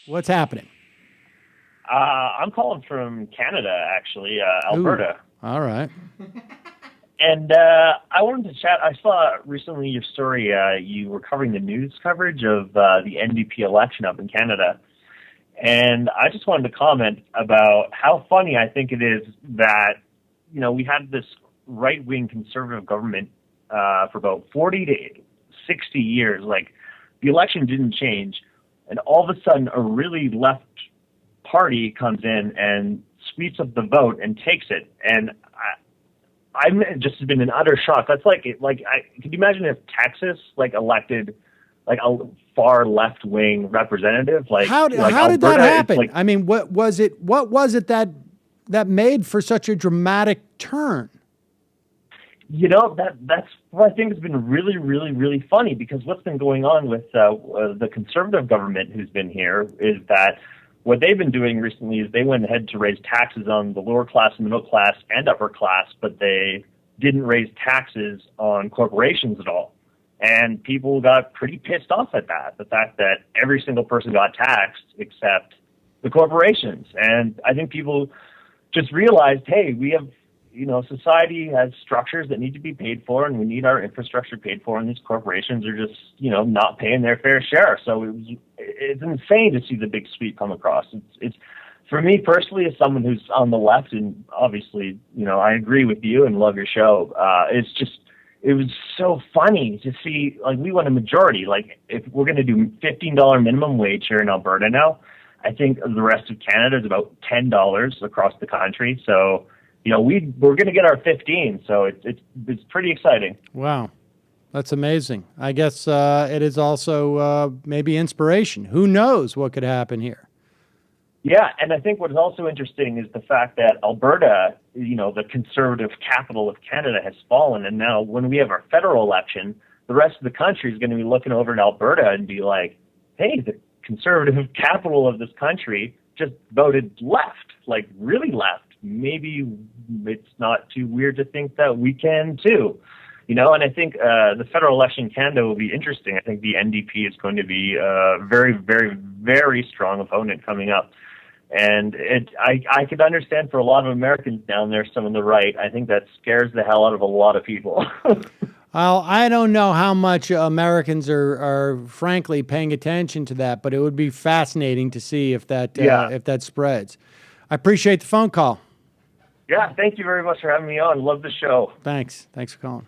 What's happening? I'm calling from Canada, actually, Ooh, Alberta. all right. And I wanted to chat. I saw recently your story. You were covering the news coverage of the NDP election up in Canada. And I just wanted to comment about how funny I think it is that, we had this right-wing conservative government for about 40 to 60 years. Like, the election didn't change. And all of a sudden, a really left party comes in and sweeps up the vote and takes it. And I'm just been in utter shock. That's could you imagine if Texas elected a far left wing representative? How did Alberta, that happen? Like, I mean, what was it? What was it that made for such a dramatic turn? That's what I think has been really, really, really funny, because what's been going on with the conservative government who's been here is that what they've been doing recently is they went ahead to raise taxes on the lower class, middle class, and upper class, but they didn't raise taxes on corporations at all. And people got pretty pissed off at that, the fact that every single person got taxed except the corporations. And I think people just realized, hey, we have, society has structures that need to be paid for, and we need our infrastructure paid for, and these corporations are just, not paying their fair share. So it's insane to see the big sweep come across. It's for me personally, as someone who's on the left, and obviously, I agree with you and love your show. It was so funny to see, we want a majority. Like, if we're going to do $15 minimum wage here in Alberta now, I think the rest of Canada is about $10 across the country. So, we're going to get our 15. So it's pretty exciting. Wow. That's amazing. I guess it is also maybe inspiration. Who knows what could happen here? Yeah, and I think what's also interesting is the fact that Alberta, the conservative capital of Canada, has fallen. And now when we have our federal election, the rest of the country is going to be looking over at Alberta and be like, hey, the conservative capital of this country just voted left, like really left. Maybe it's not too weird to think that we can too. And I think the federal election in Canada will be interesting. I think the NDP is going to be a very, very, very strong opponent coming up. And I could understand for a lot of Americans down there, some on the right, I think that scares the hell out of a lot of people. Well, I don't know how much Americans are frankly paying attention to that, but it would be fascinating to see if that spreads. I appreciate the phone call. Yeah, thank you very much for having me on. Love the show. Thanks for calling.